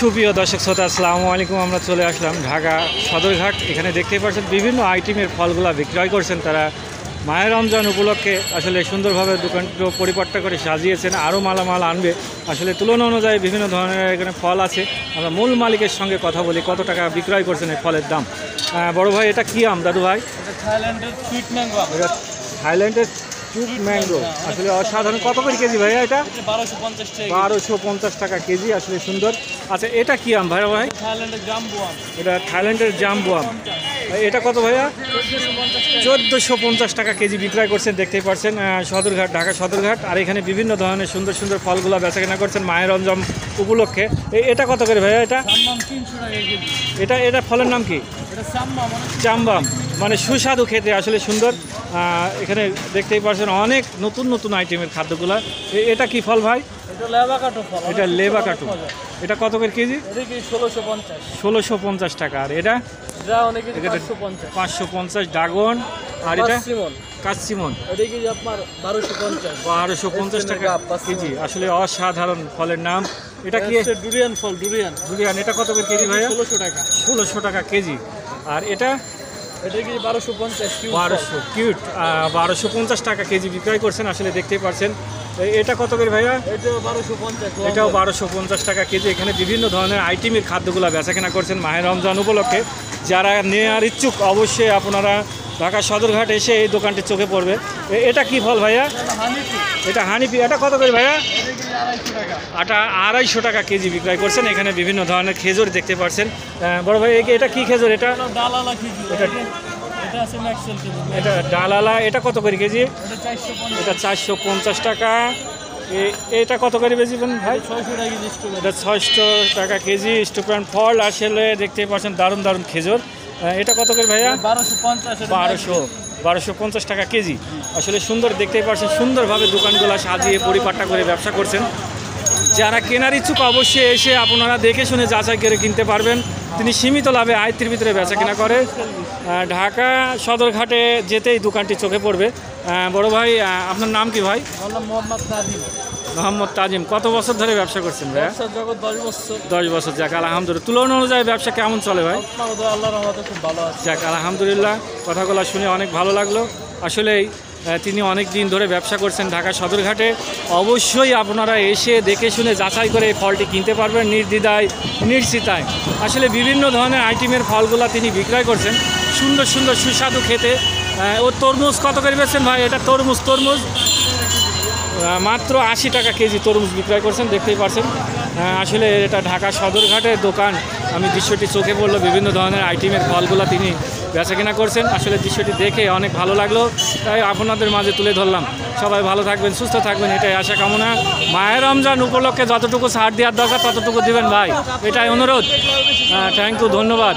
সুপ্রিয় দর্শক শ্রোতা, আসসালামু আলাইকুম। আমরা চলে আসলাম ঢাকা সদরঘাট। এখানে দেখতেই পাচ্ছেন বিভিন্ন আইটেমের ফলগুলা বিক্রয় করছেন তারা। মায়ের রমজান উপলক্ষে আসলে সুন্দরভাবে দোকানটা পরিপাট্টা করে সাজিয়েছেন, আরও মালামাল আনবে। আসলে তুলনা অনুযায়ী বিভিন্ন ধরনের এখানে ফল আছে। আমরা মূল মালিকের সঙ্গে কথা বলি, কত টাকা বিক্রয় করছেন এই ফলের দাম। বড় ভাই, এটা কি আম দাদু ভাই? থাইল্যান্ডের সুইট ম্যাঙ্গো। এটা থাইল্যান্ডের সুইট ম্যাঙ্গো, আসলে অসাধারণ। কত করে কেজি ভাইয়া এটা? 1250 টাকা কেজি, আসলে সুন্দর। আচ্ছা, এটা কি আম ভাইয়া ভাই? থাইল্যান্ডের জাম্বো আম। এটা থাইল্যান্ডের জাম্বো আম। এটা কত ভাইয়া? 1450 টাকা কেজি বিক্রয় করছেন, দেখতেই পাচ্ছেন সদরঘাট, ঢাকা সদরঘাট। আর এখানে বিভিন্ন ধরনের সুন্দর সুন্দর ফলগুলো বেচাকেনা করছেন মায়ের রমজান উপলক্ষে। এটা কত করে ভাইয়া? এটা 300 টাকা কেজি। এটা ফলের নাম কি? এটা চাম্বা, চাম্বাম, মানে সুস্বাদু খেতে, আসলে সুন্দর। এখানে দেখতেই পাচ্ছেন অনেক নতুন নতুন আইটেমের খাদ্যগুলো। এটা কি ফল ভাই? এটা লেবাকাটো ফল। এটা লেবাকাটো। এটা কত করে কেজি? এটা কি 1650। 1650 টাকা। আর এটা? যা অনেক কেজি 550। 550 ড্রাগন। আর এটা কাচ্চিমন। এটা কি আপনার 1250 টাকা কেজি, আসলে অসাধারণ ফলের নাম। এটা কি? ডুরিয়ান ফল। ডুরিয়ান। এটা কত করে কেজি ভাইয়া? 1600 টাকা। 1600 টাকা কেজি। আর এটা? এটা কি 1250 কিউট। 1250 টাকা কেজি বিক্রয় করছেন, আসলে দেখতেই পাচ্ছেন। এটা কত করে ভাইয়া? এটা 1250। এটাও 1250 টাকা কেজি। এখানে বিভিন্ন ধরনের আইটেমের খাদ্যগুলো বেচাকেনা করছেন মাহের রমজান উপলক্ষে। যারা নেওয়ার ইচ্ছুক অবশ্যই আপনারা ঢাকা সদরঘাট এসে এই দোকানটি চোখে পড়বে। এটা কি ফল ভাইয়া? এটা হানিপি। এটা কত করে ভাইয়া? এটা 250 টাকা কেজি বিক্রয় করছেন। এখানে বিভিন্ন ধরনের খেজুর দেখতে পাচ্ছেন। বড় ভাই, এটা কি খেজুর? এটা এটা ডালালা। এটা কত করে কেজি? এটা 450 টাকা। এটা কত করে বেচবেন ভাই? 600 টাকা কেজি। এটা 600 টাকা কেজি। স্টুপেন্ড ফল, আসলে দেখতে পাচ্ছেন দারুণ দারুণ খেজুর। এটা কত করে ভাইয়া? 1250 টাকা কেজি। আসলে সুন্দর, দেখতেই পাচ্ছেন সুন্দরভাবে দোকানগুলো সাজিয়ে পরিপাট্টা করে ব্যবসা করছেন। যারা কেনার ইচ্ছুক অবশ্যই এসে আপনারা দেখে শুনে যাচাই করে কিনতে পারবেন। তিনি সীমিত লাভে আয়ত্তের ভিতরে বেচা কেনা করে। ঢাকা সদরঘাটে যেতেই দোকানটি চোখে পড়বে। বড় ভাই, আপনার নাম কি ভাই? মোহাম্মদ তাজিম। কত বছর ধরে ব্যবসা করছেন ভাই? 10 বছর। যাক আলহামদুলিল্লাহ। তুলনা অনুযায়ী ব্যবসা কেমন চলে ভাই? যাক আলহামদুলিল্লাহ, কথাগুলো শুনে অনেক ভালো লাগলো। আসলেই তিনি অনেক দিন ধরে ব্যবসা করছেন ঢাকা সদরঘাটে। অবশ্যই আপনারা এসে দেখে শুনে যাচাই করে এই ফলটি কিনতে পারবেন নির্দ্বিধায়, নিশ্চিতায়। আসলে বিভিন্ন ধরনের আইটেমের ফলগুলো তিনি বিক্রয় করছেন, সুন্দর সুন্দর সুস্বাদু খেতে। ও তরমুজ কত করে বেচছেন ভাই? এটা তরমুজ মাত্র 80 টাকা কেজি তরমুজ বিক্রয় করছেন, দেখতেই পাচ্ছেন। আসলে এটা ঢাকা সদরঘাটের দোকান। আমি দৃশ্যটি চোখে পড়লো, বিভিন্ন ধরনের আইটেমের ফলগুলো তিনি বেচাকেনা করছেন। আসলে দৃশ্যটি দেখে অনেক ভালো লাগলো, তাই আপনাদের মাঝে তুলে ধরলাম। সবাই ভালো থাকবেন, সুস্থ থাকবেন, এটাই আশা কামনা। মায়ের রমজান উপলক্ষে যতটুকু ছাড় দেওয়ার দরকার ততটুকু দিবেন ভাই, এটাই অনুরোধ। থ্যাংক ইউ, ধন্যবাদ।